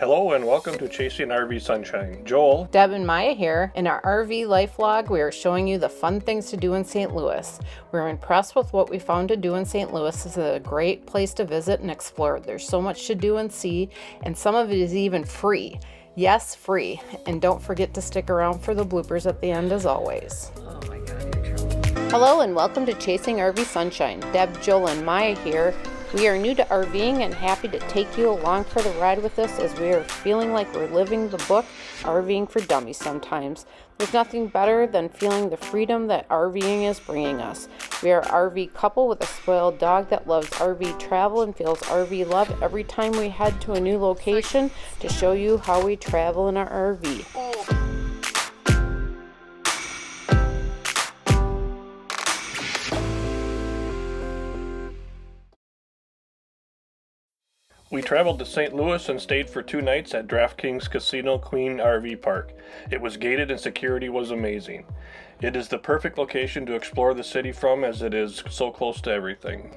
Hello and welcome to Chasing RV Sunshine. Joel, Deb and Maya here. In our RV life vlog, we are showing you the fun things to do in St. Louis. We're impressed with what we found to do in St. Louis. It's a great place to visit and explore. There's so much to do and see, and some of it is even free. Yes, free. And don't forget to stick around for the bloopers at the end as always. Oh my God, you're trouble. Hello and welcome to Chasing RV Sunshine. Deb, Joel, and Maya here. We are new to RVing and happy to take you along for the ride with us as we are feeling like we're living the book, RVing for Dummies sometimes. There's nothing better than feeling the freedom that RVing is bringing us. We are an RV couple with a spoiled dog that loves RV travel and feels RV love every time we head to a new location to show you how we travel in our RV. we traveled to St. Louis and stayed for 2 nights at DraftKings Casino Queen RV Park. It was gated and security was amazing. It is the perfect location to explore the city from as it is so close to everything.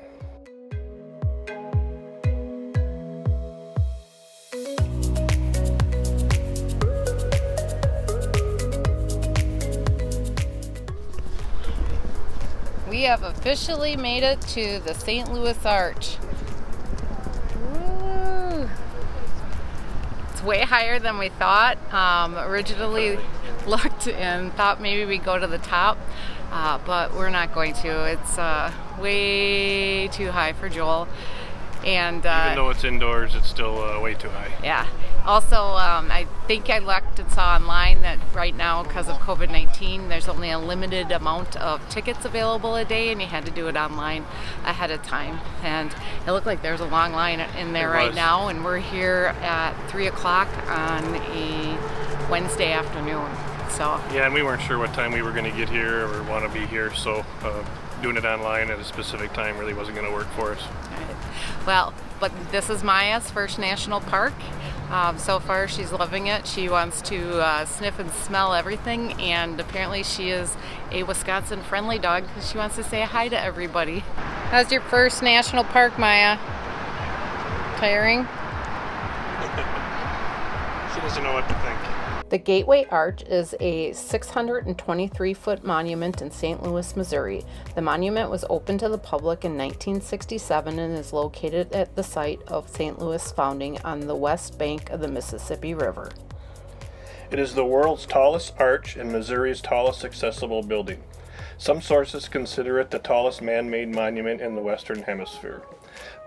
We have officially made it to the St. Louis Arch. Woo. It's way higher than we thought. Originally looked and thought maybe we'd go to the top, but we're not going to. It's way too high for Joel. And Even though it's indoors, it's still way too high. yeah. Also, I think I looked and saw online that right now, because of COVID-19, there's only a limited amount of tickets available a day, and you had to do it online ahead of time. And it looked like there's a long line in there right now, and we're here at 3 o'clock on a Wednesday afternoon. So Yeah, and we weren't sure what time we were going to get here or want to be here, so doing it online at a specific time really wasn't going to work for us. well, but this is Maya's first national park. So far she's loving it. She wants to sniff and smell everything, and apparently she is a Wisconsin friendly dog because she wants to say hi to everybody. How's your first national park, Maya? Tiring? She doesn't know what to think. The Gateway Arch is a 623-foot monument in St. Louis, Missouri. The monument was opened to the public in 1967 and is located at the site of St. Louis' founding on the west bank of the Mississippi River. It is the world's tallest arch and Missouri's tallest accessible building. Some sources consider it the tallest man-made monument in the Western Hemisphere.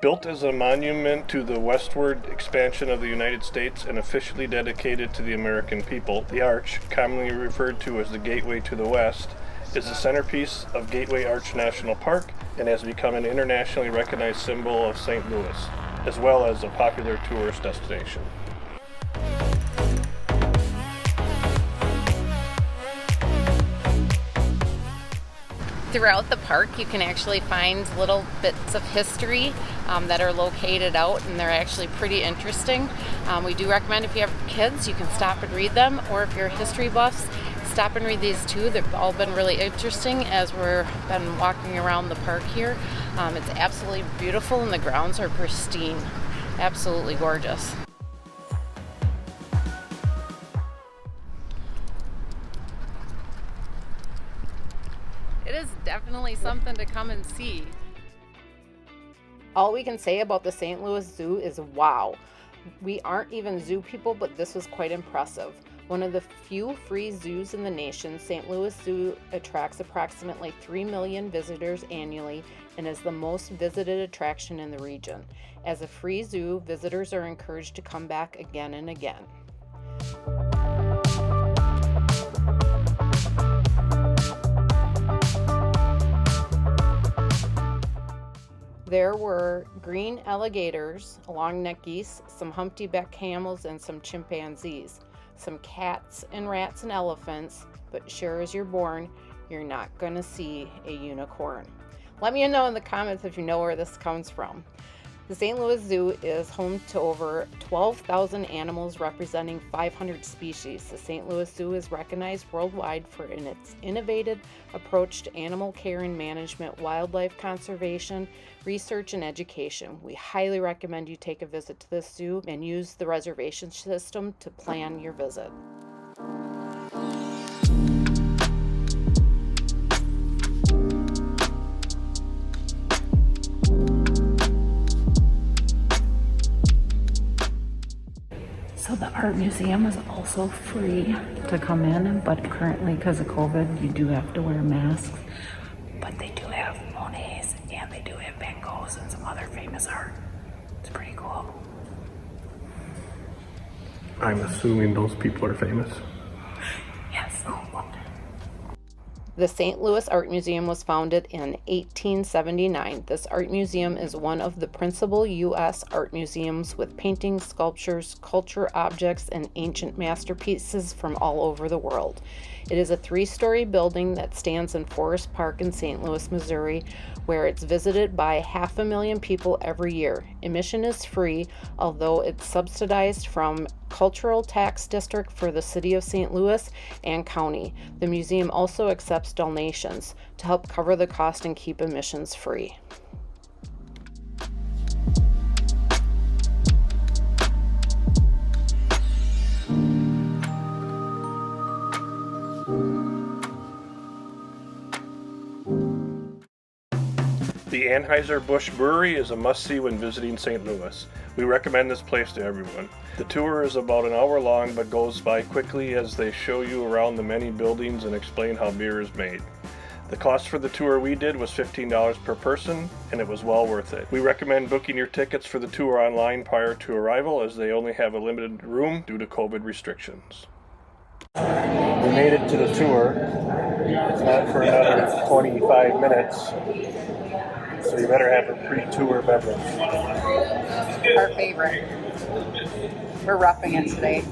Built as a monument to the westward expansion of the United States and officially dedicated to the American people, the arch, commonly referred to as the Gateway to the West, is the centerpiece of Gateway Arch National Park and has become an internationally recognized symbol of St. Louis, as well as a popular tourist destination. Throughout the park, you can actually find little bits of history that are located out, and they're actually pretty interesting. We do recommend if you have kids, you can stop and read them, or if you're history buffs, stop and read these too. They've all been really interesting as we've been walking around the park here. It's absolutely beautiful, and the grounds are pristine. Absolutely gorgeous. It is definitely something to come and see. All we can say about the St. Louis Zoo is wow. We aren't even zoo people, but this was quite impressive. One of the few free zoos in the nation, St. Louis Zoo attracts approximately 3 million visitors annually and is the most visited attraction in the region. As a free zoo, visitors are encouraged to come back again and again. There were green alligators, long-necked geese, some humpty-back camels, and some chimpanzees. Some cats and rats and elephants, but sure as you're born, you're not going to see a unicorn. Let me know in the comments if you know where this comes from. The St. Louis Zoo is home to over 12,000 animals representing 500 species. The St. Louis Zoo is recognized worldwide for its innovative approach to animal care and management, wildlife conservation, research, and education. We highly recommend you take a visit to this zoo and use the reservation system to plan your visit. So the art museum is also free to come in, but currently because of COVID, you do have to wear masks. But they do have Monets and they do have Van Goghs and some other famous art. It's pretty cool. I'm assuming those people are famous. Yes. The St. Louis Art Museum was founded in 1879. This art museum is one of the principal U.S. art museums with paintings, sculptures, culture objects, and ancient masterpieces from all over the world. It is a 3-story building that stands in Forest Park in St. Louis, Missouri, where it's visited by 500,000 people every year. Admission is free, although it's subsidized from Cultural Tax District for the City of St. Louis and County. The museum also accepts donations to help cover the cost and keep admissions free. The Anheuser Busch Brewery is a must-see when visiting St. Louis. We recommend this place to everyone. The tour is about an hour long but goes by quickly as they show you around the many buildings and explain how beer is made. The cost for the tour we did was $15 per person, and it was well worth it. We recommend booking your tickets for the tour online prior to arrival, as they only have a limited room due to COVID restrictions. We made it to the tour. It's not for another 25 minutes, so you better have a pre-tour beverage. Our favorite. We're roughing it today.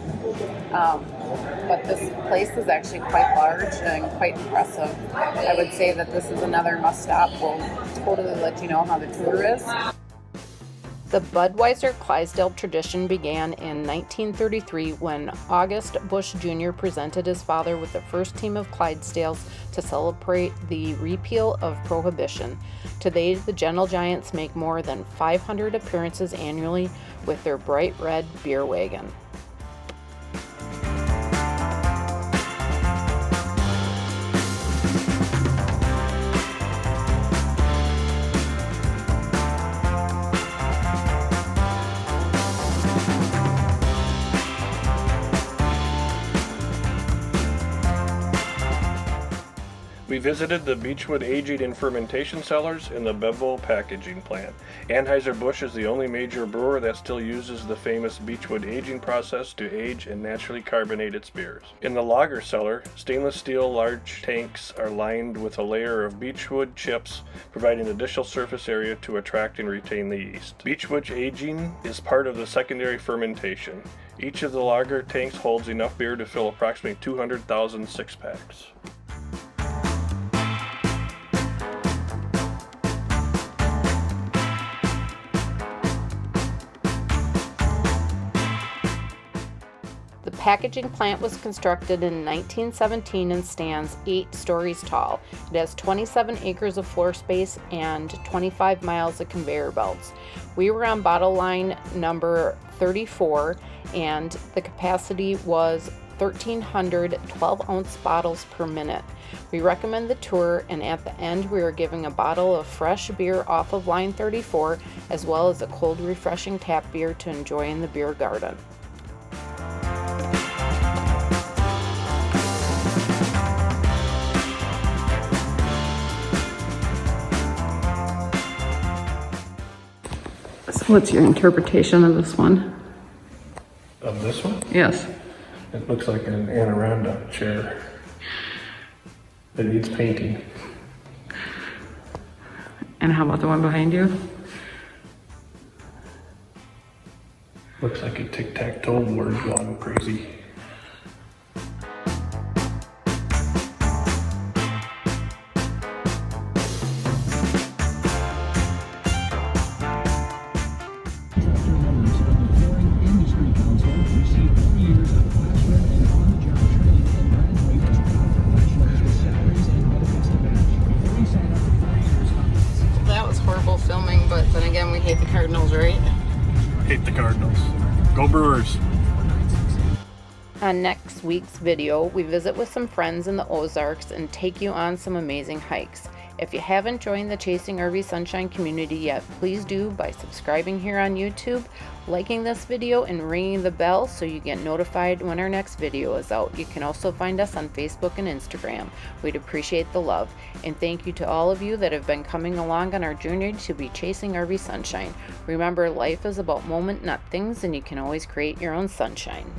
But this place is actually quite large and quite impressive. I would say that this is another must-stop. We'll totally let you know how the tour is. The Budweiser Clydesdale tradition began in 1933 when August Busch Jr. presented his father with the first team of Clydesdales to celebrate the repeal of Prohibition. Today, the Gentle Giants make more than 500 appearances annually with their bright red beer wagon. We visited the Beechwood Aging and Fermentation Cellars and the Bevel Packaging Plant. Anheuser Busch is the only major brewer that still uses the famous Beechwood aging process to age and naturally carbonate its beers. In the lager cellar, stainless steel large tanks are lined with a layer of beechwood chips, providing additional surface area to attract and retain the yeast. Beechwood aging is part of the secondary fermentation. Each of the lager tanks holds enough beer to fill approximately 200,000 six-packs. The packaging plant was constructed in 1917 and stands 8 stories tall. It has 27 acres of floor space and 25 miles of conveyor belts. We were on bottle line number 34 and the capacity was 1,300 12-ounce bottles per minute. We recommend the tour, and at the end we are giving a bottle of fresh beer off of line 34 as well as a cold refreshing tap beer to enjoy in the beer garden. So what's your interpretation of this one? Of this one? Yes. It looks like an Adirondack chair. It needs painting. And how about the one behind you? Looks like a tic-tac-toe board gone crazy. hate the Cardinals, right? Hate the Cardinals. Go Brewers. On next week's video, we visit with some friends in the Ozarks and take you on some amazing hikes. If you haven't joined the Chasing RV Sunshine community yet, please do by subscribing here on YouTube, liking this video, and ringing the bell so you get notified when our next video is out. You can also find us on Facebook and Instagram. We'd appreciate the love. And thank you to all of you that have been coming along on our journey to be Chasing RV Sunshine. Remember, life is about moment, not things, and you can always create your own sunshine.